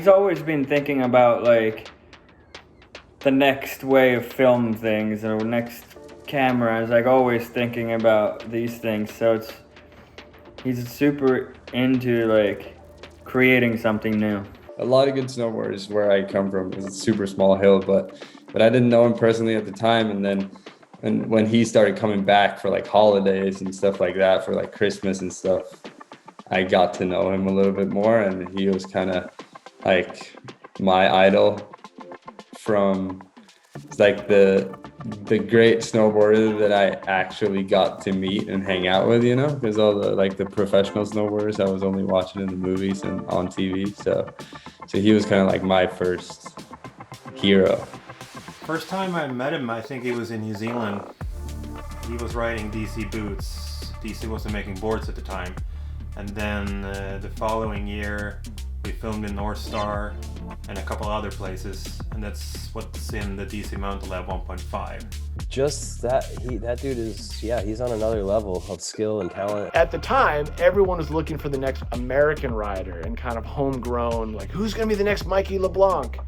he's always been thinking about like the next way of film things or next camera. Is like always thinking about these things. So he's super into like creating something new. A lot of good snowboarders where I come from is a super small hill, but I didn't know him personally at the time. And then when he started coming back for like holidays and stuff like that, for like Christmas and stuff, I got to know him a little bit more, and he was kind of like my idol from like the great snowboarder that I actually got to meet and hang out with, you know, because all the like the professional snowboarders I was only watching in the movies and on TV. So he was kind of like my first hero. First time I met him, I think he was in New Zealand. He was riding DC boots. DC wasn't making boards at the time. And then the following year, we filmed in North Star and a couple other places, and that's what's in the DC Mountain Lab 1.5. Just that dude is, yeah, he's on another level of skill and talent. At the time, everyone was looking for the next American rider and kind of homegrown, like who's gonna be the next Mikey LeBlanc?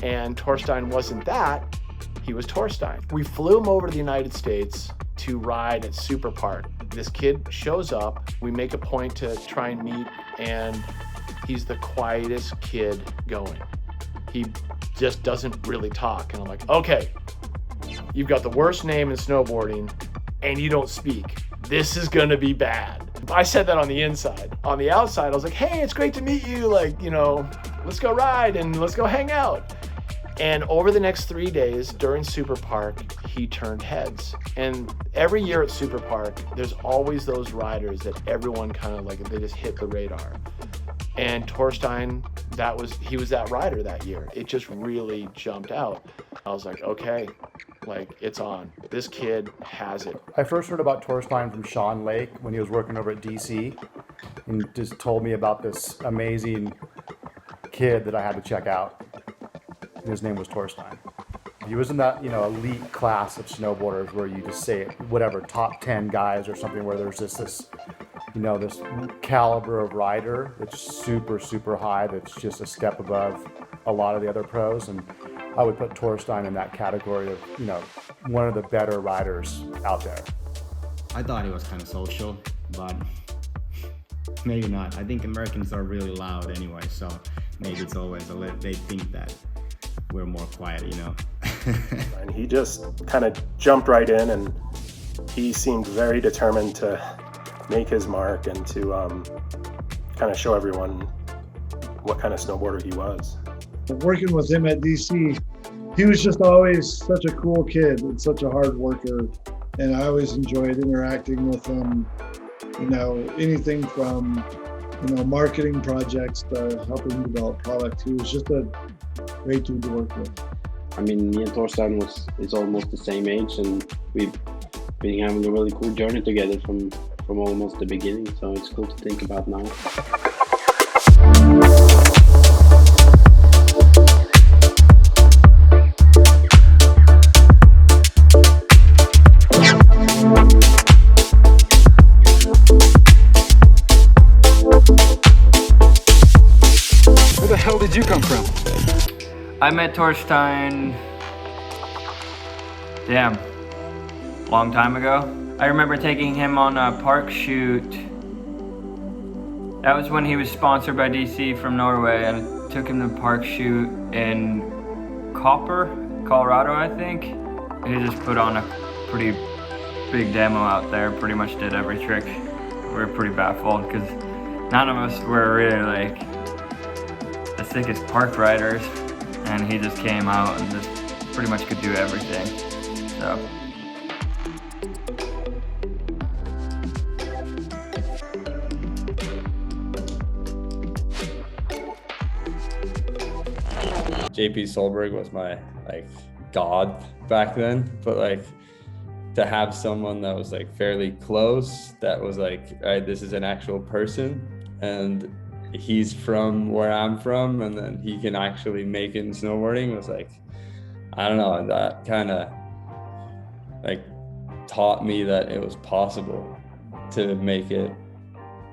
And Torstein wasn't that, he was Torstein. We flew him over to the United States to ride at Super Park. This kid shows up, we make a point to try and meet, and he's the quietest kid going. He just doesn't really talk. And I'm like, okay, you've got the worst name in snowboarding and you don't speak. This is gonna be bad. I said that on the inside. On the outside, I was like, hey, it's great to meet you. Like, you know, let's go ride and let's go hang out. And over the next 3 days during Super Park, he turned heads. And every year at Super Park, there's always those riders that everyone kind of like, they just hit the radar. And Torstein, he was that rider that year. It just really jumped out. I was like, okay, like it's on. This kid has it. I first heard about Torstein from Sean Lake when he was working over at DC, and just told me about this amazing kid that I had to check out. And his name was Torstein. He was in that, you know, elite class of snowboarders where you just say whatever, top 10 guys or something, where there's this you know, this caliber of rider that's super, super high, that's just a step above a lot of the other pros. And I would put Torstein in that category of, you know, one of the better riders out there. I thought he was kind of social, but maybe not. I think Americans are really loud anyway, so maybe it's always they think that we're more quiet, you know. And he just kind of jumped right in, and he seemed very determined to make his mark and to kind of show everyone what kind of snowboarder he was. Working with him at DC, he was just always such a cool kid and such a hard worker, and I always enjoyed interacting with him. You know, anything from, you know, marketing projects to helping develop product. He was just a great dude to work with. I mean, me and Torstein is almost the same age, and we've been having a really cool journey together from almost the beginning, so it's cool to think about now. Where the hell did you come from? I met Torstein, long time ago. I remember taking him on a park shoot. That was when he was sponsored by DC from Norway, and I took him to a park shoot in Copper, Colorado, I think. He just put on a pretty big demo out there, pretty much did every trick. We were pretty baffled because none of us were really like the sickest park riders, and he just came out and just pretty much could do everything. So. JP Solberg was my like god back then, but like to have someone that was like fairly close, that was like, all right, this is an actual person and he's from where I'm from, and then he can actually make it in snowboarding, was like, I don't know, that kind of like taught me that it was possible to make it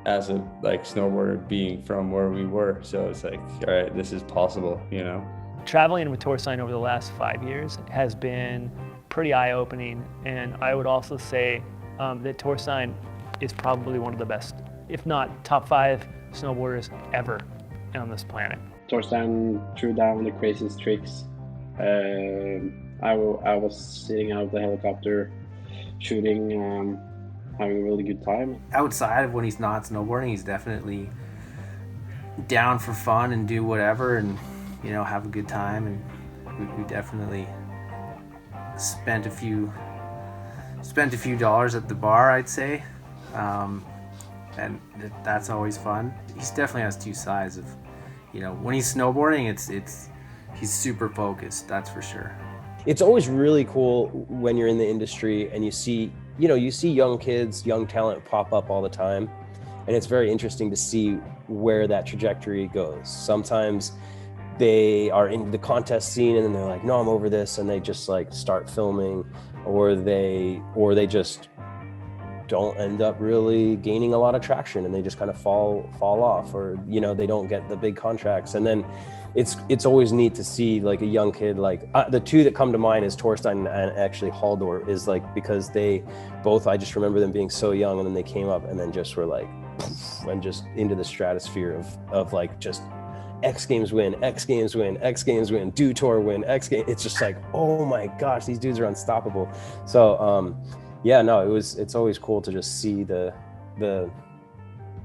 as a like snowboarder being from where we were. So it's like, all right, this is possible, you know? Traveling with Torstein over the last 5 years has been pretty eye-opening, and I would also say that Torstein is probably one of the best, if not top 5 snowboarders ever on this planet. Torstein threw down the craziest tricks. I was sitting out of the helicopter shooting, having a really good time. Outside of when he's not snowboarding, he's definitely down for fun and do whatever and, you know, have a good time. And we definitely spent a few dollars at the bar, I'd say, and that's always fun. He definitely has two sides of, you know, when he's snowboarding, he's super focused, that's for sure. It's always really cool when you're in the industry and you see young kids, young talent pop up all the time. And it's very interesting to see where that trajectory goes. Sometimes they are in the contest scene and then they're like, no, I'm over this. And they just like start filming, or they just don't end up really gaining a lot of traction and they just kind of fall off, or, you know, they don't get the big contracts. And then it's always neat to see like a young kid, like the two that come to mind is Torstein and actually Haldor, is like, because they both, I just remember them being so young and then they came up and then just were like, and just into the stratosphere of like just X Games win, X Games win, X Games win, Do Tour win, X Games. It's just like, oh my gosh, these dudes are unstoppable. So yeah, no, it's always cool to just see the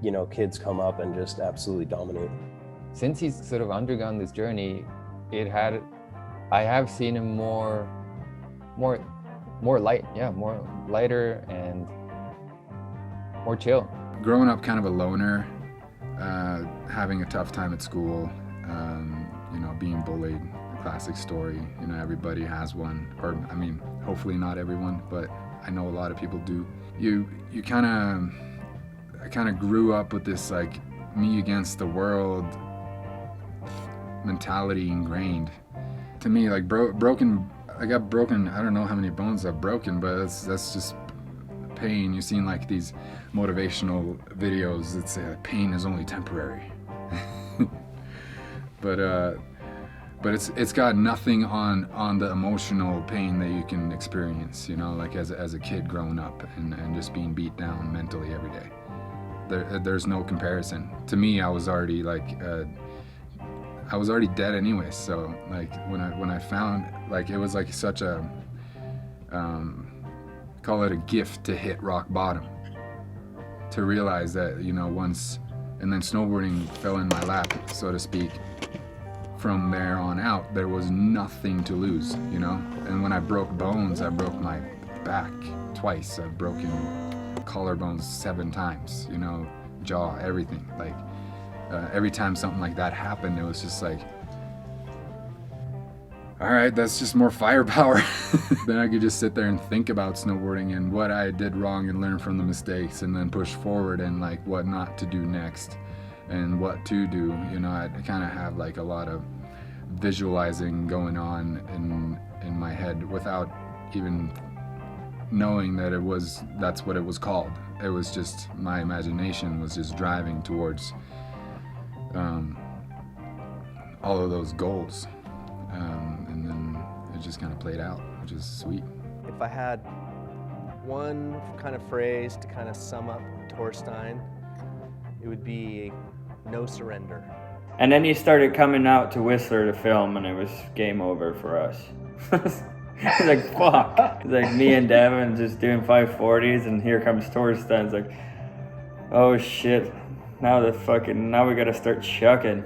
you know, kids come up and just absolutely dominate. Since he's sort of undergone this journey, I have seen him more lighter and more chill. Growing up kind of a loner, having a tough time at school, you know, being bullied, a classic story. You know, everybody has one, or I mean, hopefully not everyone, but I know a lot of people do. I kind of grew up with this like me against the world mentality ingrained. To me, like I got broken, I don't know how many bones I've broken, but that's just pain. You've seen like these motivational videos that say that pain is only temporary. But it's got nothing on the emotional pain that you can experience, you know, like as a kid growing up and just being beat down mentally every day. There's no comparison. To me, I was already dead anyway. So like when I found, like, it was like such a call it a gift to hit rock bottom, to realize that, you know, once, and then snowboarding fell in my lap, so to speak. From there on out, there was nothing to lose, you know. And when I broke bones, I broke my back twice. I've broken collarbones 7 times, you know, jaw, everything. Like every time something like that happened, it was just like, all right, that's just more firepower. Then I could just sit there and think about snowboarding and what I did wrong and learn from the mistakes, and then push forward and like what not to do next and what to do. You know, I kind of have like a lot of visualizing going on in my head without even knowing that that's what it was called. It was just, my imagination was just driving towards all of those goals. And then it just kind of played out, which is sweet. If I had one kind of phrase to kind of sum up Torstein, it would be no surrender. And then he started coming out to Whistler to film, and it was game over for us. It's like, fuck. It's like me and Devin just doing 540s, and here comes Torstein. It's like, oh shit, now we gotta start chucking.